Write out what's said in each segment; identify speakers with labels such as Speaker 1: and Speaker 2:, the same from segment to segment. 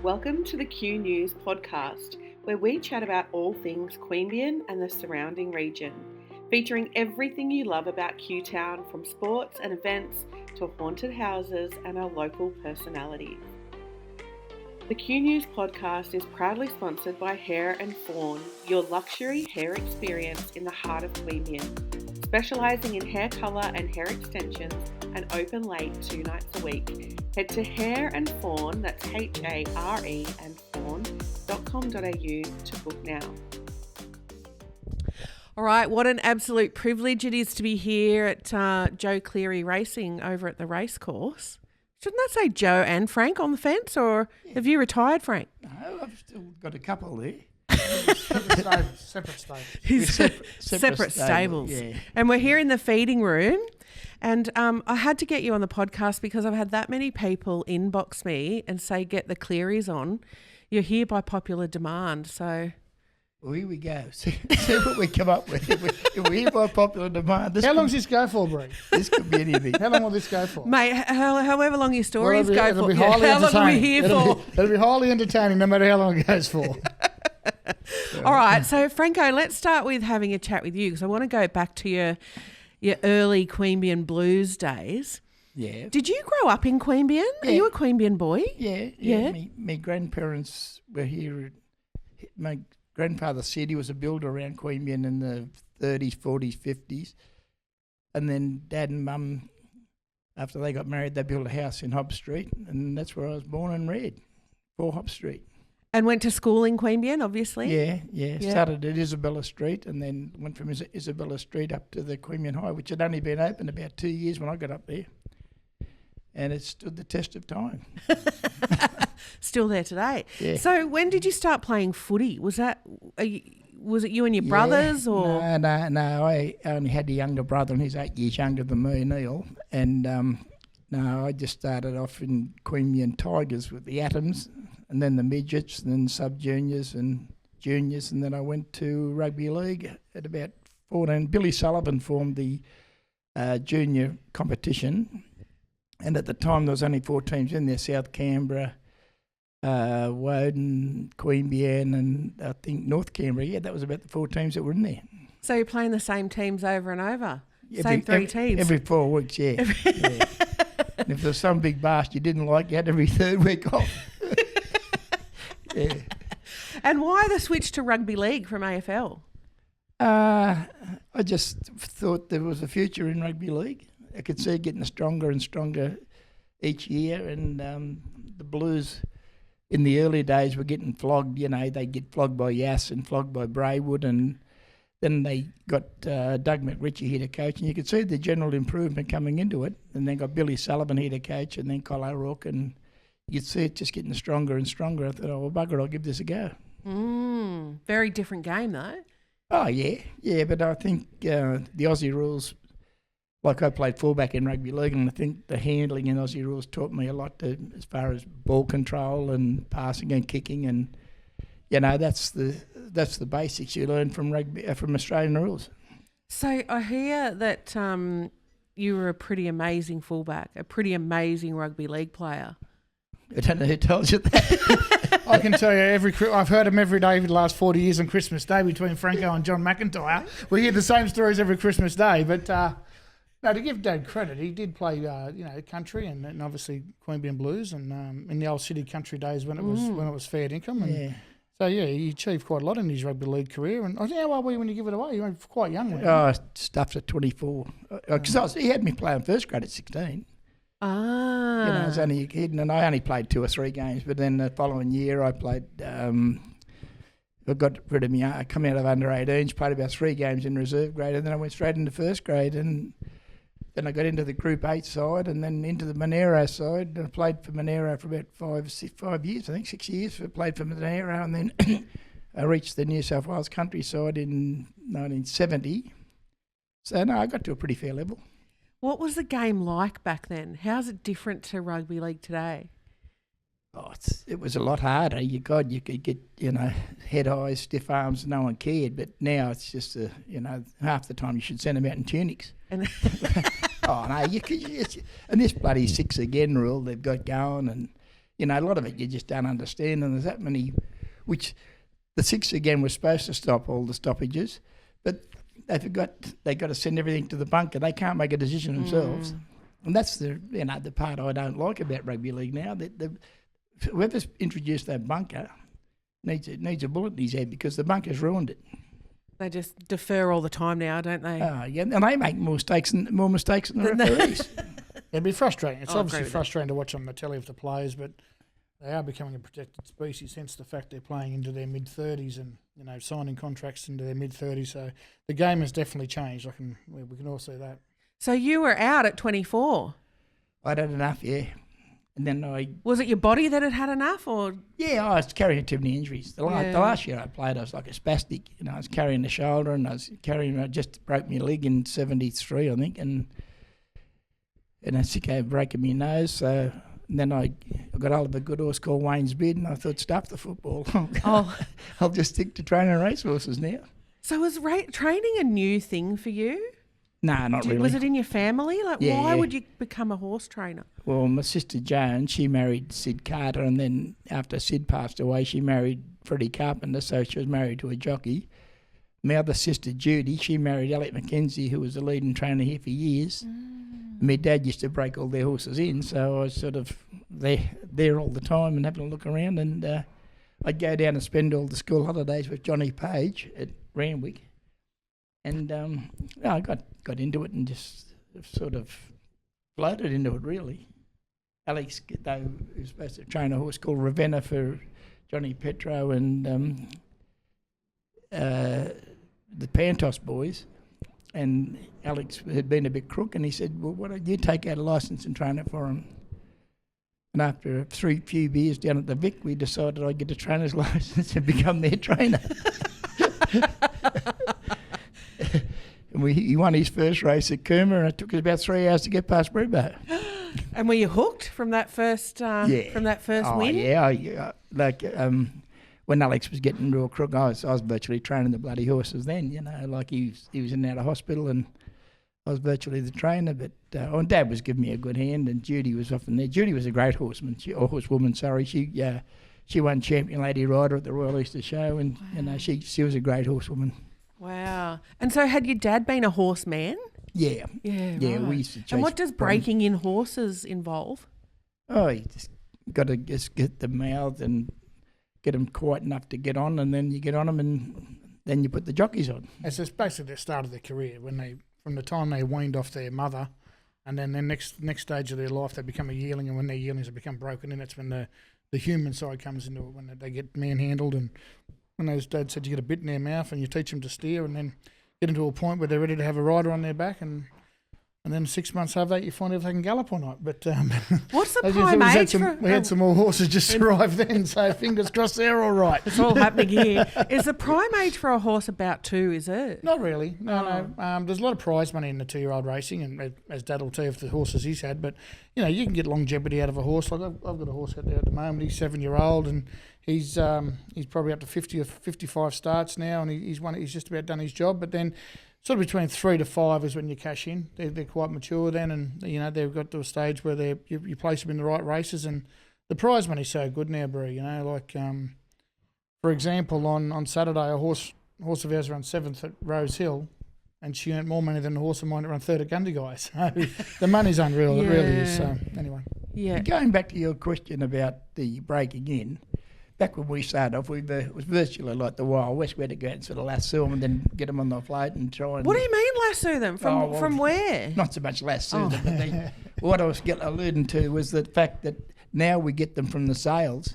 Speaker 1: Welcome to the Q News podcast, where we chat about all things Queanbeyan and the surrounding region, featuring everything you love about Q Town, from sports and events to haunted houses and our local personalities. The Q News podcast is proudly sponsored by Hair and Fawn, your luxury hair experience in the heart of Queanbeyan, specialising in hair colour and hair extensions and open late 2 nights a week. Head to Hair and Fawn, that's HARE and fawn.com.au to book now. All right, what an absolute privilege it is to be here at Joe Cleary Racing over at the racecourse. Shouldn't that say Joe and Frank on the fence, or have you retired, Frank?
Speaker 2: No, I've still got a couple there.
Speaker 3: Separate stables.
Speaker 2: Separate
Speaker 1: stables.
Speaker 2: Yeah.
Speaker 1: And we're here in the feeding room. And I had to get you on the podcast because I've had that many people inbox me and say, get the Clearys on. You're here by popular demand, so...
Speaker 2: Well, here we go. See what we come up with. If we're here by popular demand...
Speaker 3: How long does this go for, Bree?
Speaker 2: This could be anything.
Speaker 3: How long will this go for?
Speaker 1: Mate, however long your stories go for.
Speaker 3: Be highly
Speaker 1: how long are we here for?
Speaker 3: It'll be highly entertaining no matter how long it goes for.
Speaker 1: All right, so Franco, let's start with having a chat with you because I want to go back to your early Queanbeyan Blues days.
Speaker 2: Yeah.
Speaker 1: Did you grow up in Queanbeyan?
Speaker 2: Yeah.
Speaker 1: Are you a Queanbeyan boy?
Speaker 2: Yeah. My grandparents were here. My grandfather said he was a builder around Queanbeyan in the 30s, 40s, 50s. And then Dad and Mum, after they got married, they built a house in Hobb Street, and that's where I was born and reared, 4 Hobb Street.
Speaker 1: And went to school in Queanbeyan, obviously?
Speaker 2: Yeah. Started at Isabella Street and then went from Isabella Street up to the Queanbeyan High, which had only been open about 2 years when I got up there. And it stood the test of time.
Speaker 1: Still there today.
Speaker 2: Yeah.
Speaker 1: So when did you start playing footy? Was it you and your brothers? Or
Speaker 2: No. I only had a younger brother, and he's 8 years younger than me, Neil. And no, I just started off in Queanbeyan Tigers with the Atoms, and then the midgets, and then sub-juniors and juniors, and then I went to rugby league at about 14. Billy Sullivan formed the junior competition, and at the time there was only 4 teams in there: South Canberra, Woden, Queanbeyan, and I think North Canberra. Yeah, that was about the 4 teams that were in there.
Speaker 1: So you're playing the same teams over and over? Same 3 teams?
Speaker 2: Every 4 weeks, yeah. Yeah. And if there was some big bash you didn't like, you had every 3rd week off. Yeah.
Speaker 1: And why the switch to rugby league from AFL?
Speaker 2: I just thought there was a future in rugby league. I could see it getting stronger and stronger each year, and the Blues in the early days were getting flogged. You know, they'd get flogged by Yass and flogged by Braywood, and then they got Doug McRitchie here to coach, and you could see the general improvement coming into it, and then got Billy Sullivan here to coach, and then Col O'Rourke, and you'd see it just getting stronger and stronger. I thought, oh, well, bugger, I'll give this a go.
Speaker 1: Very different game, though.
Speaker 2: Oh, yeah, but I think the Aussie rules, like I played fullback in rugby league, and I think the handling in Aussie rules taught me a lot as far as ball control and passing and kicking, and you know that's the basics you learn from rugby from Australian rules.
Speaker 1: So I hear that you were a pretty amazing fullback, a pretty amazing rugby league player.
Speaker 2: I don't know who told you that.
Speaker 3: I can tell you, I've heard them every day for the last 40 years on Christmas Day between Franco and John McIntyre. We hear the same stories every Christmas Day, but no, to give Dad credit, he did play, country and obviously Queanbeyan Blues, and in the old city country days when it was fair income. And
Speaker 2: Yeah.
Speaker 3: So he achieved quite a lot in his rugby league career. And I think, how old were you when you give it away? You were quite young, weren't you?
Speaker 2: Oh, I stuffed at 24 because he had me playing first grade at 16.
Speaker 1: Ah.
Speaker 2: You know, I was only a kid, and I only played 2 or 3 games. But then the following year, I played. I got rid of me. I come out of under 18s, played about 3 games in reserve grade, and then I went straight into first grade, and then I got into the Group 8 side, and then into the Monaro side. And I played for Monaro for about 5 years, I think 6 years. I played for Monaro, and then I reached the New South Wales countryside in 1970. So no, I got to a pretty fair level.
Speaker 1: What was the game like back then? How's it different to rugby league today?
Speaker 2: Oh, it was a lot harder. You could get, head highs, stiff arms, no one cared. But now it's just, half the time you should send them out in tunics.
Speaker 1: And
Speaker 2: Oh, no, and this bloody 6 again rule they've got going, and you know, a lot of it you just don't understand, and there's that many, which the 6 again was supposed to stop all the stoppages, but they forgot they got to send everything to the bunker. They can't make a decision themselves. And that's the part I don't like about rugby league now. That whoever's introduced that bunker needs a bullet in his head, because the bunker's ruined it.
Speaker 1: They just defer all the time now, don't they?
Speaker 2: Yeah, and they make more mistakes than the referees.
Speaker 3: It'd be frustrating. It's obviously frustrating to watch on the telly with the players, but they are becoming a protected species, hence the fact they're playing into their mid-30s and, you know, signing contracts into their mid-30s. So the game has definitely changed. We can all see that.
Speaker 1: So you were out at 24.
Speaker 2: I'd had enough, yeah. And then
Speaker 1: Was it your body that had enough, or?
Speaker 2: Yeah, I was carrying too many injuries. The last year I played, I was like a spastic. You know, I was carrying the shoulder, and I just broke my leg in 73, I think, and I sicko breaking my nose. So then I got hold of a good horse called Wayne's Bid, and I thought, stuff the football. I'll just stick to training racehorses now.
Speaker 1: So was training a new thing for you?
Speaker 2: No, not really.
Speaker 1: Was it in your family? Why would you become a horse trainer? Well,
Speaker 2: my sister Joan, she married Sid Carter, and then after Sid passed away, she married Freddie Carpenter, so she was married to a jockey. My other sister Judy, she married Elliot McKenzie, who was the leading trainer here for years. My dad used to break all their horses in, so I was sort of there all the time and having a look around, and I'd go down and spend all the school holidays with Johnny Page at Randwick. And I got into it and just sort of floated into it, really. Alex, though, was supposed to train a horse called Ravenna for Johnny Petro and the Pantos boys. And Alex had been a bit crook, and he said, well, why don't you take out a licence and train it for him? And after a few beers down at the Vic, we decided I'd get a trainer's licence and become their trainer. And he won his first race at Cooma, and it took us about 3 hours to get past Brebo.
Speaker 1: And were you hooked from that first win?
Speaker 2: Yeah. When Alex was getting real crook, I was virtually training the bloody horses then, you know, like he was in and out of hospital, and I was virtually the trainer. But and Dad was giving me a good hand, and Judy was often there. Judy was a great horsewoman. She won Champion Lady Rider at the Royal Easter Show, and you know, she was a great horsewoman.
Speaker 1: Wow. And so had your dad been a horseman?
Speaker 2: Yeah.
Speaker 1: Yeah,
Speaker 2: right.
Speaker 1: We used to chase. And what does breaking in horses involve? Oh, you just
Speaker 2: got to get them mouthed and get them quiet enough to get on, and then you get on them, and then you put the jockeys on.
Speaker 3: It's just basically the start of their career, from the time they weaned off their mother, and then the next stage of their life they become a yearling, and when their yearlings have become broken in, that's when the human side comes into it, when they get manhandled, and when those dads said you get a bit in their mouth and you teach them to steer, and then get them to a point where they're ready to have a rider on their back, and then 6 months after that you find out if they can gallop or not. But
Speaker 1: what's the prime age for?
Speaker 3: We had some more horses just arrive then, so fingers crossed they're all right.
Speaker 1: It's all happening here. Is the prime age for a horse about 2, is it?
Speaker 3: Not really, no. There's a lot of prize money in the 2-year-old racing, and as Dad will tell you, if the horses he's had, but you know, you can get longevity out of a horse. Like I've got a horse out there at the moment, he's 7-year-old, and he's probably up to 50 or 55 starts now, and he's just about done his job. But then sort of between 3 to 5 is when you cash in. They're quite mature then, and you know, they've got to a stage where you place them in the right races, and the prize money's so good now, Bree. You know, like for example, on Saturday, a horse of ours ran 7th at Rose Hill, and she earned more money than the horse of mine that ran 3rd at Gundagai. So the money's unreal. It really is. So anyway,
Speaker 1: yeah.
Speaker 2: Going back to your question about the breaking in. Back when we started off, it was virtually like the Wild West. We had to go out and sort of lasso them and then get them on the float and try and...
Speaker 1: What do you mean lasso them? From where?
Speaker 2: Not so much lasso them, but what I was alluding to was the fact that now we get them from the sales.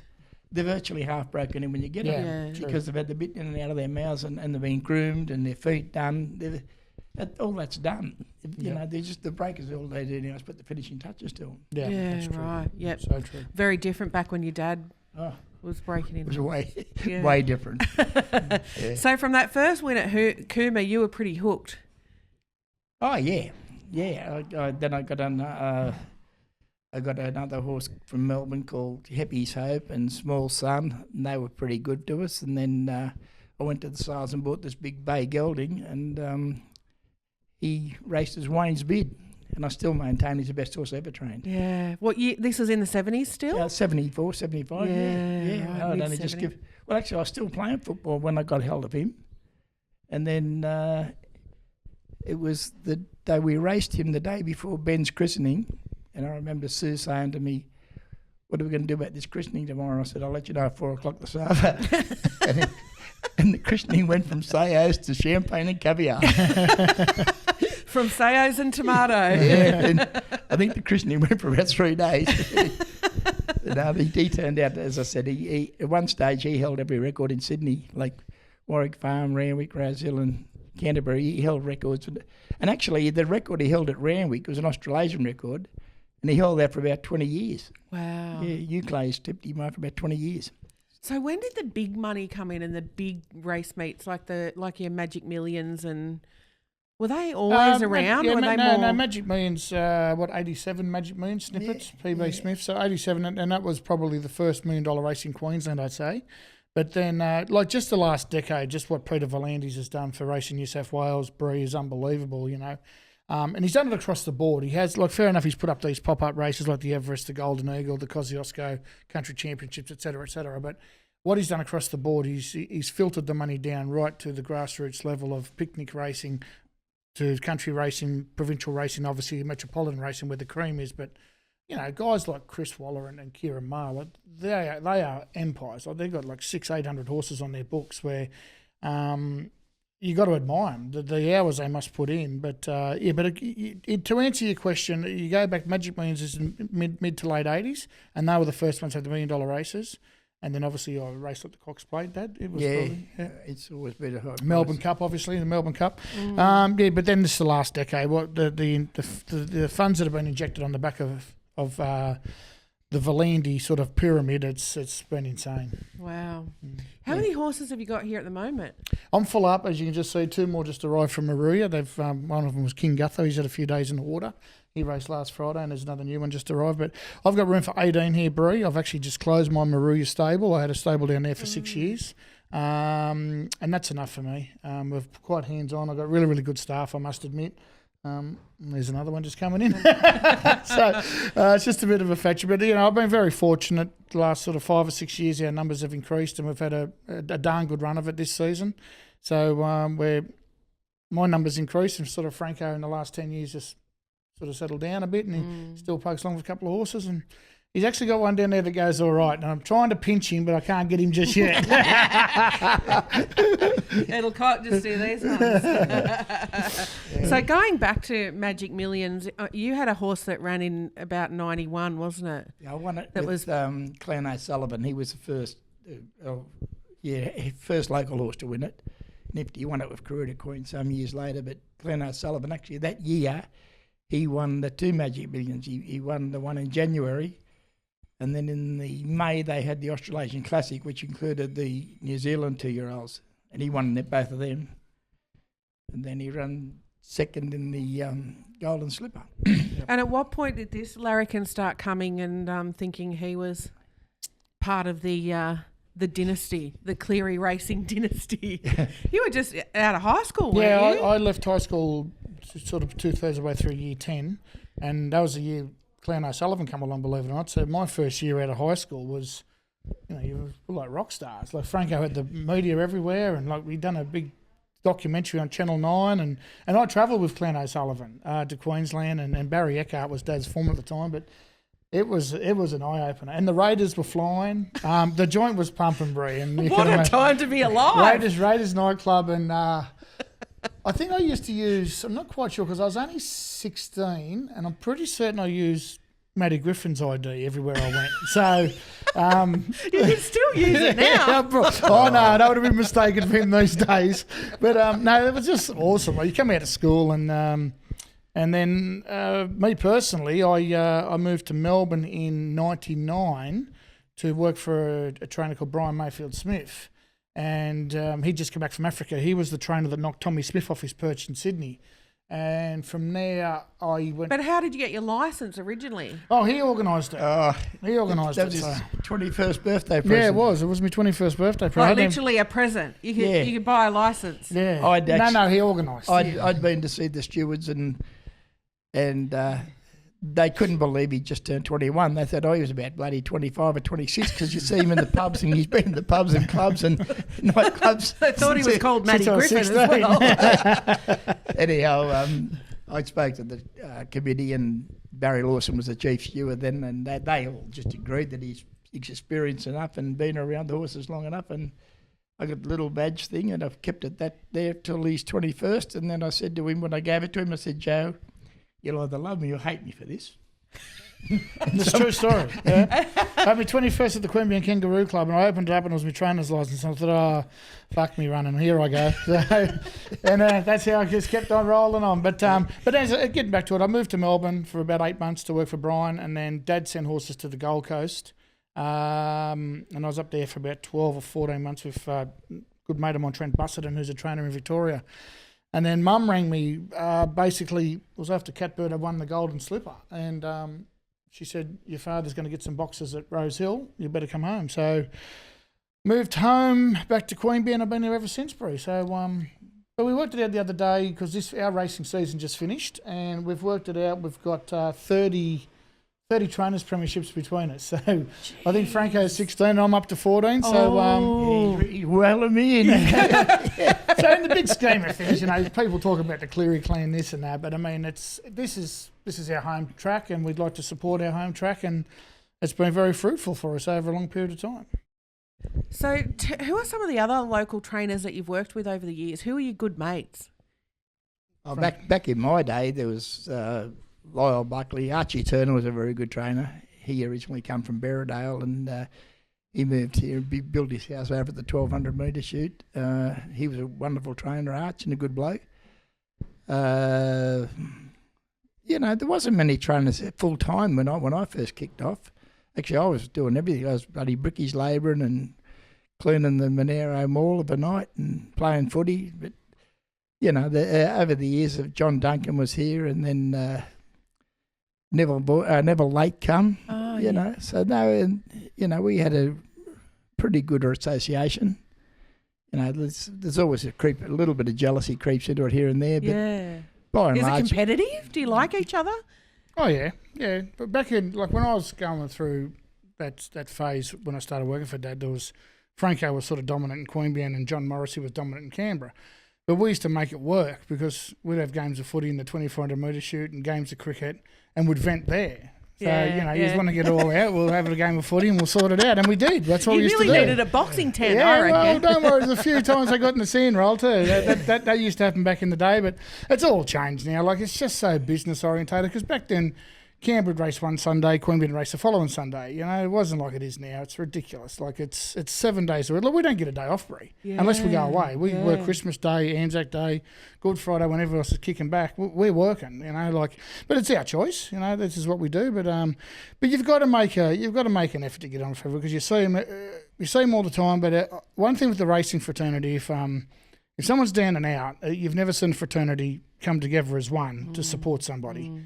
Speaker 2: They're virtually half broken in when you get them because they've had the bit in and out of their mouths and they've been groomed and their feet done. All that's done. You know, they're just the breakers. All they do now is put the finishing touches to them.
Speaker 3: Yeah, that's true.
Speaker 1: Right. Yep.
Speaker 3: So true.
Speaker 1: Very different back when your dad... was breaking in.
Speaker 2: It was way different.
Speaker 1: Yeah. So from that first win at Cooma, you were pretty hooked.
Speaker 2: Oh yeah. Then I got another horse from Melbourne called Happy's Hope and Small Sun, and they were pretty good to us. And then I went to the sales and bought this big bay gelding, and he raced as Wayne's Bid. and I still maintain he's the best horse I ever trained.
Speaker 1: Yeah. What year? This was in the 70s still?
Speaker 2: 74, 75, yeah.
Speaker 1: Right,
Speaker 2: I'd only just give... Well, actually, I was still playing football when I got hold of him. And then it was the day we raced him, the day before Ben's christening, and I remember Sue saying to me, what are we going to do about this christening tomorrow? I said, I'll let you know at 4 o'clock this afternoon. And the christening went from sayos to champagne and caviar.
Speaker 1: From sayos and tomato.
Speaker 2: Yeah, and I think the christening went for about 3 days. He turned out, as I said, he at one stage he held every record in Sydney, like Warwick Farm, Randwick, Rosehill and Canterbury. He held records. And actually the record he held at Randwick was an Australasian record, and he held that for about 20 years.
Speaker 1: Wow.
Speaker 2: Yeah, Uclay's tipped him out for about 20 years.
Speaker 1: So when did the big money come in and the big race meets like your Magic Millions, and were they always around?
Speaker 3: Yeah,
Speaker 1: or were they
Speaker 3: no,
Speaker 1: more...
Speaker 3: no, Magic Millions, 87 Magic Millions snippets, PB Smith, so 87, and that was probably the first $1 million race in Queensland, I'd say. But then, like just the last decade, just what Peter Volandis has done for Racing New South Wales, Bree, is unbelievable, you know. And he's done it across the board. He has, like, fair enough, he's put up these pop-up races like the Everest, the Golden Eagle, the Kosciuszko Country Championships, et cetera, but what he's done across the board, he's filtered the money down right to the grassroots level of picnic racing, to country racing, provincial racing, obviously metropolitan racing where the cream is. But, you know, guys like Chris Waller and Kieran Maher, they are empires. Like, they've got like 600-800 horses on their books where you got to admire them, the hours they must put in. But, to answer your question, you go back, Magic Millions is in mid to late 80s, and they were the first ones to have the $1 million races. And then obviously I raced at the Cox Plate, Dad. It was probably,
Speaker 2: it's always been a high
Speaker 3: Melbourne
Speaker 2: price.
Speaker 3: Cup, obviously, the Melbourne Cup. But then this is the last decade. What the funds that have been injected on the back of the Volandi sort of pyramid, it's been insane.
Speaker 1: Wow. How many horses have you got here at the moment?
Speaker 3: I'm full up, as you can just see. 2 more just arrived from Maruya. They've one of them was King Gutho. He's had a few days in the water. He raced last Friday, and there's another new one just arrived. But I've got room for 18 here, Bree. I've actually just closed my Maruya stable. I had a stable down there for 6 years, and that's enough for me. We're quite hands-on. I've got really, really good staff, I must admit. There's another one just coming in. So it's just a bit of a fetcher. But, you know, I've been very fortunate the last sort of 5 or 6 years. Our numbers have increased, and we've had a darn good run of it this season. So my numbers increased, and sort of Franco in the last 10 years just sort of settled down a bit, and he still pokes along with a couple of horses, and he's actually got one down there that goes all right, and I'm trying to pinch him, but I can't get him just yet.
Speaker 1: It'll just do these ones. So going back to Magic Millions, you had a horse that ran in about 91, wasn't it?
Speaker 2: Yeah, I won it with Clan O'Sullivan. He was the first local horse to win it. Nifty won it with Karuna Queen some years later, but Clan O'Sullivan, actually that year, he won the 2 Magic Millions. He won the one in January, and then in the May they had the Australasian Classic, which included the New Zealand 2-year-olds, and he won both of them. And then he ran second in the Golden Slipper.
Speaker 1: And at what point did this larrikin start coming and thinking he was part of the dynasty, the Cleary racing dynasty? You were just out of high school, weren't you?
Speaker 3: I left high school sort of 2/3 of the way through year 10, and that was the year Clan O'Sullivan come along, believe it or not. So my first year out of high school was, you know, you were like rock stars. Like Franco had the media everywhere, and like we'd done a big documentary on Channel 9, and I travelled with Clan O'Sullivan to Queensland, and Barry Eckhart was Dad's foreman at the time, but it was an eye opener, and the Raiders were flying. The joint was pumping, Bree, and
Speaker 1: what a time to be alive!
Speaker 3: Raiders nightclub, and I think I used to use. I'm not quite sure because I was only 16, and I'm pretty certain I used Matty Griffin's ID everywhere I went. So
Speaker 1: you can still use it now.
Speaker 3: Oh no, that would have been mistaken for him these days. But no, it was just awesome. You come out of school, and then me personally, I moved to Melbourne in '99 to work for a trainer called Brian Mayfield Smith, and he'd just come back from Africa. He was the trainer that knocked Tommy Smith off his perch in Sydney. And from there, I went...
Speaker 1: But how did you get your licence originally?
Speaker 3: Oh, he organised it. He organised it.
Speaker 2: That was his 21st birthday present.
Speaker 3: Yeah, it was. It was my 21st birthday present.
Speaker 1: Like literally a present. You could buy a licence.
Speaker 3: Yeah. No, he organised.
Speaker 2: I'd been to see the stewards, and And they couldn't believe he just turned 21. They thought, he was about bloody 25 or 26 because you see him in the pubs and he's been in the pubs and clubs and nightclubs.
Speaker 4: They thought he was called Matty Griffin as well.
Speaker 2: Anyhow, I spoke to the committee and Barry Lawson was the chief steward then, and they all just agreed that he's experienced enough and been around the horses long enough. And I got a little badge thing and I've kept it there till he's 21st. And then I said to him, when I gave it to him, I said, Joe, you'll either love me or hate me for this.
Speaker 3: It's a true story. Yeah. I had my 21st at the Queanbeyan Kangaroo Club, and I opened it up, and it was my trainer's license. And I thought, fuck me running, here I go. And that's how I just kept on rolling on. But getting back to it, I moved to Melbourne for about 8 months to work for Brian, and then Dad sent horses to the Gold Coast, and I was up there for about 12 or 14 months with a good mate of mine, Trent Busserton, who's a trainer in Victoria. And then Mum rang me, basically, it was after Catbird had won the Golden Slipper. And she said, your father's going to get some boxes at Rose Hill. You better come home. So moved home, back to Queanbeyan. I've been there ever since, Bree. So, but we worked it out the other day because our racing season just finished. And we've worked it out. We've got 30 trainers' premierships between us. So I think Franco's 16 and I'm up to 14. So
Speaker 2: He's welling me in.
Speaker 3: So in the big scheme of things, people talk about the Cleary clan, this and that, but I mean, this is our home track, and we'd like to support our home track, and it's been very fruitful for us over a long period of time.
Speaker 4: So who are some of the other local trainers that you've worked with over the years? Who are your good mates?
Speaker 2: Oh, back in my day, there was Lyle Buckley. Archie Turner was a very good trainer. He originally come from Berridale, and he moved here and built his house over at the 1,200 metre chute. He was a wonderful trainer, Arch, and a good bloke. There wasn't many trainers full time when I first kicked off. Actually, I was doing everything. I was bloody brickies labouring and cleaning the Monaro Mall of a night and playing footy. But over the years, John Duncan was here, and then Neville Lake come. So we had a pretty good association. There's always a little bit of jealousy creeps into it here and there. But by and large,
Speaker 4: is it competitive? Do you like each other?
Speaker 3: Oh yeah. But back in when I was going through that phase when I started working for Dad, Franco was sort of dominant in Queanbeyan and John Morrissey was dominant in Canberra. But we used to make it work because we'd have games of footy in the 2,400 metre chute and games of cricket, and we'd vent there. So, you just want to get it all out, we'll have a game of footy and we'll sort it out. And we did. That's what we used to do.
Speaker 4: You really needed a boxing tent, I reckon.
Speaker 3: Well, don't worry. There's a few times I got in the scene roll too. That used to happen back in the day, but it's all changed now. Like, it's just so business orientated because back then, Canberra would race one Sunday, Queanbeyan race the following Sunday. It wasn't like it is now. It's ridiculous. Like, it's 7 days a week. Look, we don't get a day off, Bree, unless we go away. We work Christmas Day, Anzac Day, Good Friday, when everyone else is kicking back. We're working, but it's our choice. This is what we do. But you've got to make an effort to get on forever because you see them all the time. But one thing with the racing fraternity, if someone's down and out, you've never seen a fraternity come together as one to support somebody.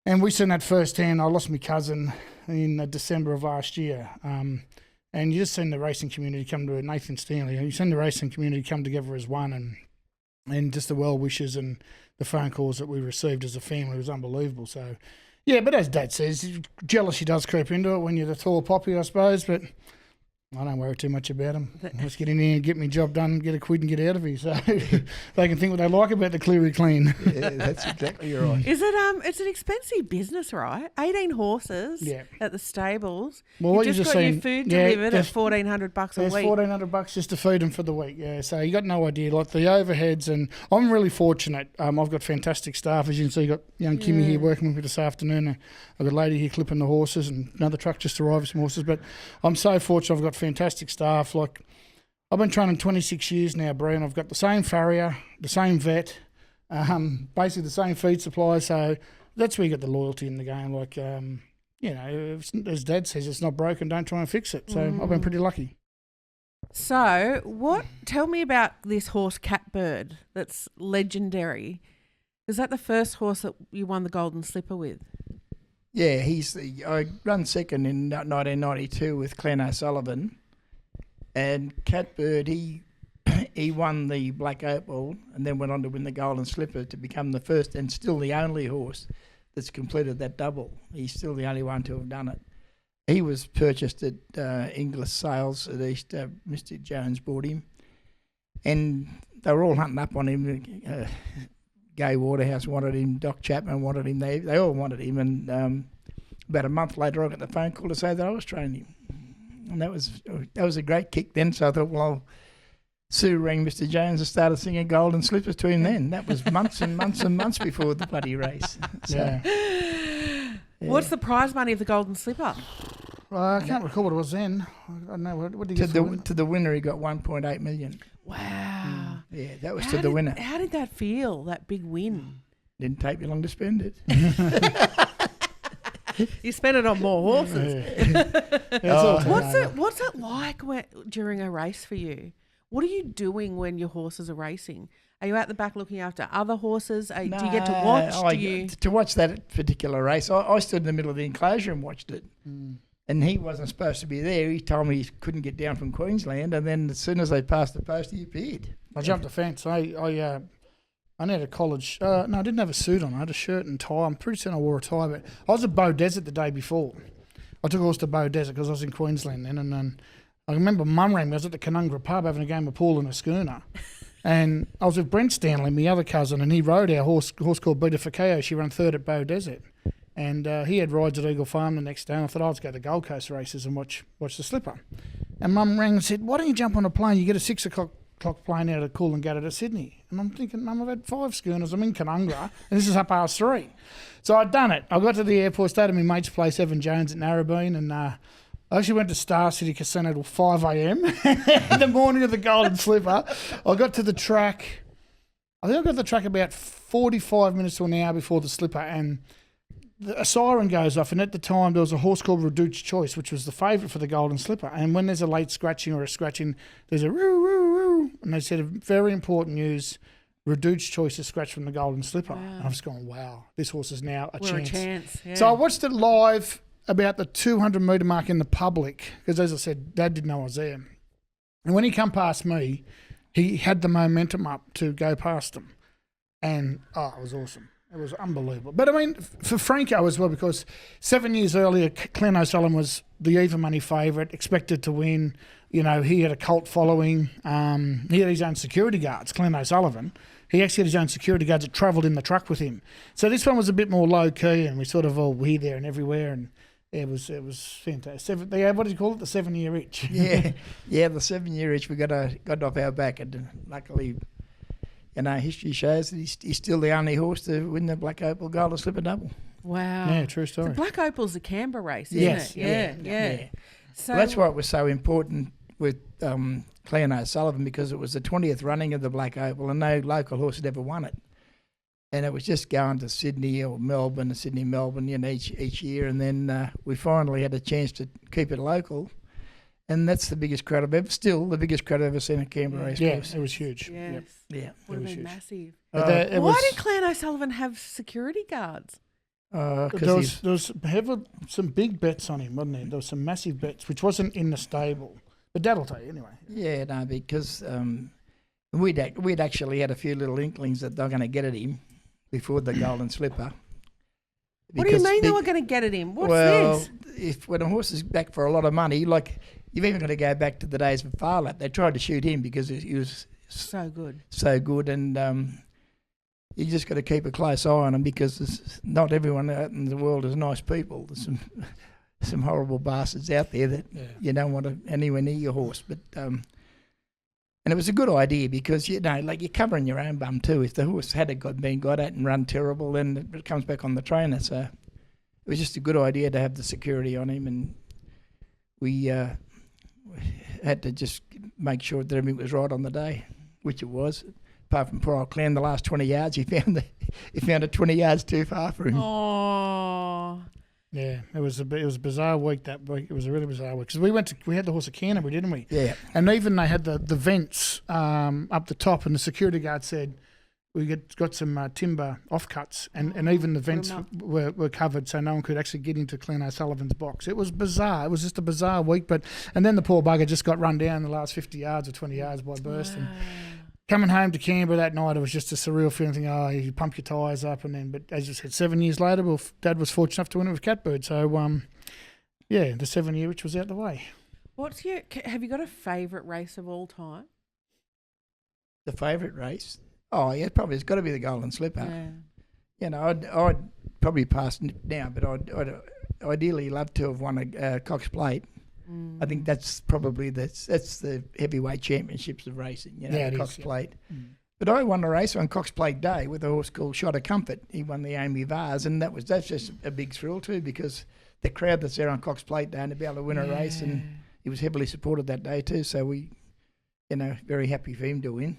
Speaker 3: And we seen that firsthand. I lost my cousin in December of last year. And you just seen the racing community come to Nathan Stanley. You seen the racing community come together as one, and just the well wishes and the phone calls that we received as a family was unbelievable. So, yeah, but as Dad says, jealousy does creep into it when you're the tall poppy, I suppose. But I don't worry too much about them. Let's get in here and get my job done, get a quid and get out of here. So they can think what they like about the Cleary clean.
Speaker 2: Yeah, that's exactly right.
Speaker 4: Is it? It's an expensive business, right? 18 horses at the stables.
Speaker 3: Well,
Speaker 4: you just got your food delivered at $1,400 a week.
Speaker 3: There's $1,400 just to feed them for the week. Yeah, so you got no idea. Like the overheads, and I'm really fortunate. I've got fantastic staff, as you can see. You got young Kimmy here working with me this afternoon. I've got a lady here clipping the horses, and another truck just arrived with some horses. But I'm so fortunate. I've got fantastic staff. Like, I've been training 26 years now, Bree, and I've got the same farrier, the same vet, basically the same feed supply. So that's where you get the loyalty in the game. Like, as Dad says, it's not broken, don't try and fix it. So I've been pretty lucky.
Speaker 4: So tell me about this horse Catbird that's legendary. Is that the first horse that you won the Golden Slipper with?
Speaker 2: Yeah, I run second in 1992 with Glenn O'Sullivan, and Catbird, he he won the Black Opal and then went on to win the Golden Slipper to become the first and still the only horse that's completed that double. He's still the only one to have done it. He was purchased at Inglis Sales at Easter. Mr. Jones bought him. And they were all hunting up on him. Gay Waterhouse wanted him. Doc Chapman wanted him. They all wanted him. And about a month later, I got the phone call to say that I was training him. And that was a great kick then. So I thought, well, Sue rang Mr. Jones and started singing Golden Slippers to him then. That was months and months and months before the bloody race. So,
Speaker 3: Yeah.
Speaker 4: What's the prize money of the Golden Slipper?
Speaker 3: I can't recall what it was then. I don't know. What did you get
Speaker 2: to the winner, he got 1.8 million.
Speaker 4: Wow.
Speaker 2: Yeah, that was to the winner.
Speaker 4: How did that feel, that big win?
Speaker 2: Didn't take me long to spend it.
Speaker 4: You spent it on more horses. What's it like during a race for you? What are you doing when your horses are racing? Are you out the back looking after other horses? Do you get to watch?
Speaker 2: To watch that particular race, I stood in the middle of the enclosure and watched it. And he wasn't supposed to be there. He told me he couldn't get down from Queensland, and then as soon as they passed the post, he appeared.
Speaker 3: I jumped the fence. I had a college. No, I didn't have a suit on. I had a shirt and tie. I'm pretty certain I wore a tie, but I was at Bow Desert the day before. I took a horse to Bow Desert because I was in Queensland then, and then I remember Mum rang me. I was at the Canungra pub having a game of pool in a schooner, and I was with Brent Stanley, my other cousin, and he rode our horse called Beta Fakeo. She ran third at Bow Desert. And he had rides at Eagle Farm the next day, and I thought, I'll just go to the Gold Coast races and watch the Slipper. And Mum rang and said, why don't you jump on a plane? You get a 6 o'clock plane out of Coolangatta to Sydney. And I'm thinking, Mum, I've had 5 schooners. I'm in Canungra, and this is up past 3. So I'd done it. I got to the airport, stayed at my mate's place, Evan Jones at Narrabeen, and I actually went to Star City Casino till 5 a.m. in the morning of the Golden Slipper. I got to the track. I think I got to the track about 45 minutes to an hour before the Slipper, and a siren goes off, and at the time there was a horse called Reduced Choice, which was the favourite for the Golden Slipper. And when there's a late scratching or a scratching, there's a roo, roo, roo. And they said, very important news, Reduced Choice is scratched from the Golden Slipper. Wow. And I've just gone, wow, this horse is now a chance.
Speaker 4: Yeah.
Speaker 3: So I watched it live about the 200 metre mark in the public, because as I said, Dad didn't know I was there. And when he come past me, he had the momentum up to go past him. And, it was awesome. It was unbelievable. But, I mean, for Franco as well, because 7 years earlier, Glenn O'Sullivan was the even money favourite, expected to win. You know, he had a cult following. He had his own security guards, Glenn O'Sullivan. He actually had his own security guards that travelled in the truck with him. So this one was a bit more low-key, and we sort of all here, there and everywhere, and it was fantastic. What do you call it? The 7-year itch.
Speaker 2: Yeah, the 7-year itch. We got off our back, and luckily... history shows that he's still the only horse to win the Black Opal Golden Slipper double.
Speaker 4: Wow.
Speaker 3: Yeah, true story.
Speaker 4: The Black Opal's a Canberra race, isn't it? Yeah. So
Speaker 2: well, that's why it was so important with Glenn O'Sullivan, because it was the 20th running of the Black Opal and no local horse had ever won it. And it was just going to Sydney or Melbourne, Melbourne, each year. And then we finally had a chance to keep it local. And that's the biggest crowd I've ever seen at Canberra race.
Speaker 3: Yeah, it was huge.
Speaker 4: Yes.
Speaker 2: Yeah.
Speaker 4: Would have been massive.
Speaker 3: Why
Speaker 4: did Glenn O'Sullivan have security guards?
Speaker 3: There was some big bets on him, wasn't there? There was some massive bets, which wasn't in the stable. But Dad will tell you anyway.
Speaker 2: Yeah, no, because we'd actually had a few little inklings that they're going to get at him before the Golden Slipper.
Speaker 4: What do you mean they were going to get at him? What's this?
Speaker 2: When a horse is back for a lot of money, like you've even got to go back to the days of Farlap. They tried to shoot him because he was
Speaker 4: so good,
Speaker 2: and you just got to keep a close eye on him, because not everyone out in the world is nice people. There's some horrible bastards out there that you don't want to anywhere near your horse. But and it was a good idea, because like you're covering your own bum too. If the horse been got at and run terrible, then it comes back on the trainer. So it was just a good idea to have the security on him, and we had to just make sure that everything was right on the day, which it was. Apart from poor old Clan, the last 20 yards, he found it 20 yards too far for him.
Speaker 4: Oh.
Speaker 3: Yeah, it was a bizarre week that week. It was a really bizarre week, because we had the horse at Canterbury, didn't we?
Speaker 2: Yeah.
Speaker 3: And even they had the vents up the top, and the security guard said, got some timber offcuts, and even the vents were covered, so no one could actually get into Glenn O'Sullivan's box. It was bizarre. It was just a bizarre week. And then the poor bugger just got run down the last 50 yards or 20 yards by Burst. And coming home to Canberra that night, it was just a surreal feeling. Thinking, oh, you pump your tyres up, and then. But as you said, 7 years later, Dad was fortunate enough to win it with Catbird. So the 7 year which was out the way.
Speaker 4: Have you got a favourite race of all time?
Speaker 2: The favourite race? Oh, yeah, probably it's got to be the Golden Slipper.
Speaker 4: Yeah.
Speaker 2: You know, I'd probably pass now, but I'd ideally love to have won a Cox Plate. I think that's probably that's the heavyweight championships of racing. You know, the Cox Plate. But I won a race on Cox Plate Day with a horse called Shot of Comfort. He won the Amy Vars, and that's just a big thrill too, because the crowd that's there on Cox Plate Day and to be able to win a race, and he was heavily supported that day too. So we, very happy for him to win.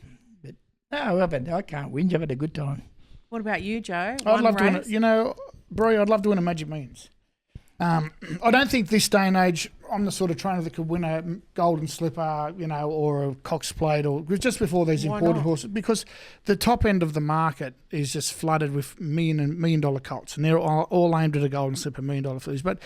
Speaker 2: No, I can't whinge. I've had a good time.
Speaker 4: What about you, Joe?
Speaker 3: I'd love to win it. Brie, I'd love to win a Magic Millions. I don't think this day and age I'm the sort of trainer that could win a Golden Slipper, or a Cox Plate, or just before these imported horses, because the top end of the market is just flooded with million dollar colts, and they're all aimed at a Golden Slipper, $1 million fillies. But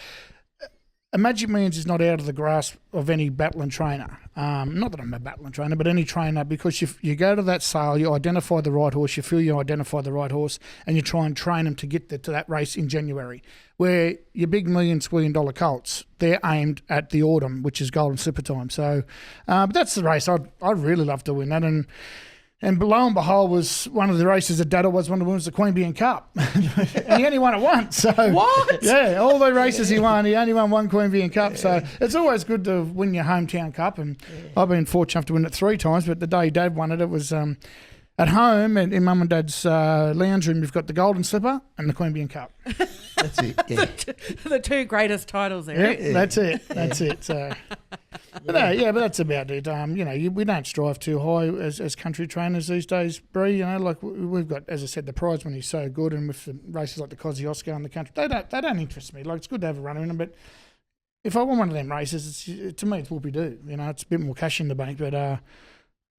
Speaker 3: a Magic Millions is not out of the grasp of any battling trainer. Not that I'm a battling trainer, but any trainer, because you go to that sale, you identify the right horse, you feel you identify the right horse, and you try and train them to get to that race in January. Where your big $1 million colts, they're aimed at the autumn, which is Golden Slipper time. So but that's the race. I'd really love to win that. And lo and behold, was one of the races that Dad was one of the winners of the Queanbeyan Cup. And he only won it once. So,
Speaker 4: what?
Speaker 3: Yeah, all the races he won, he only won one Queanbeyan Cup. So it's always good to win your hometown cup. And I've been fortunate enough to win it 3 times, but the day Dad won it, it was at home in Mum and Dad's lounge room. You've got the Golden Slipper and the Queanbeyan Cup.
Speaker 2: That's it, yeah.
Speaker 4: the 2 greatest titles there.
Speaker 3: Yeah, that's it. So, but that's about it. We don't strive too high as country trainers these days, Bree. Like we've got, as I said, the prize money is so good, and with the races like the Kosciuszko and the country, they don't interest me. Like, it's good to have a runner in them, but if I won one of them races, to me it's whoopie-doo. It's a bit more cash in the bank, but I'd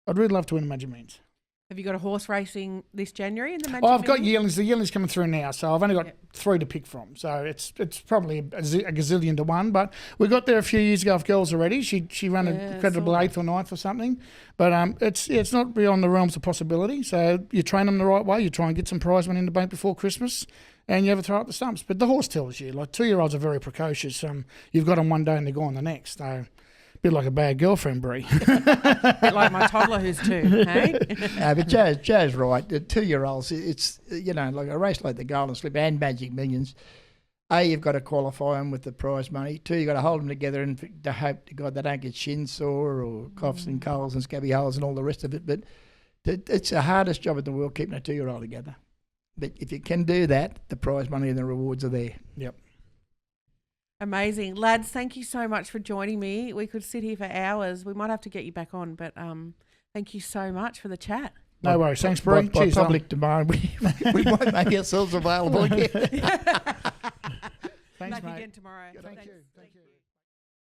Speaker 3: really love to win a Magic Millions.
Speaker 4: Have you got a horse racing this January in the Magic
Speaker 3: I've got
Speaker 4: Millions?
Speaker 3: yearlings. The yearlings coming through now, so I've only got 3 to pick from. So it's probably a gazillion to 1. But we got there a few years ago with girls already. She ran an incredible 8th or 9th or something. But it's not beyond the realms of possibility. So you train them the right way. You try and get some prize money in the bank before Christmas, and you have a throw up the stumps. But the horse tells you, like 2-year-olds are very precocious. You've got them one day and they're gone the next. So bit like a bad girlfriend, Brie.
Speaker 4: Bit like my toddler who's 2, hey?
Speaker 2: But Joe's right. The 2-year-olds, it's, like a race like the Golden Slipper and Magic Millions, you've got to qualify them with the prize money. 2, you've got to hold them together and to hope to God they don't get shin sore or coughs and colds and scabby holes and all the rest of it. But it's the hardest job in the world, keeping a 2-year-old together. But if you can do that, the prize money and the rewards are there.
Speaker 3: Yep.
Speaker 4: Amazing. Lads, thank you so much for joining me. We could sit here for hours. We might have to get you back on, but thank you so much for the chat.
Speaker 3: No worries. Thanks, Bree.
Speaker 2: By public demand, we might make ourselves available again.
Speaker 3: Thanks,
Speaker 4: Back
Speaker 3: mate.
Speaker 4: again tomorrow.
Speaker 3: Thank you.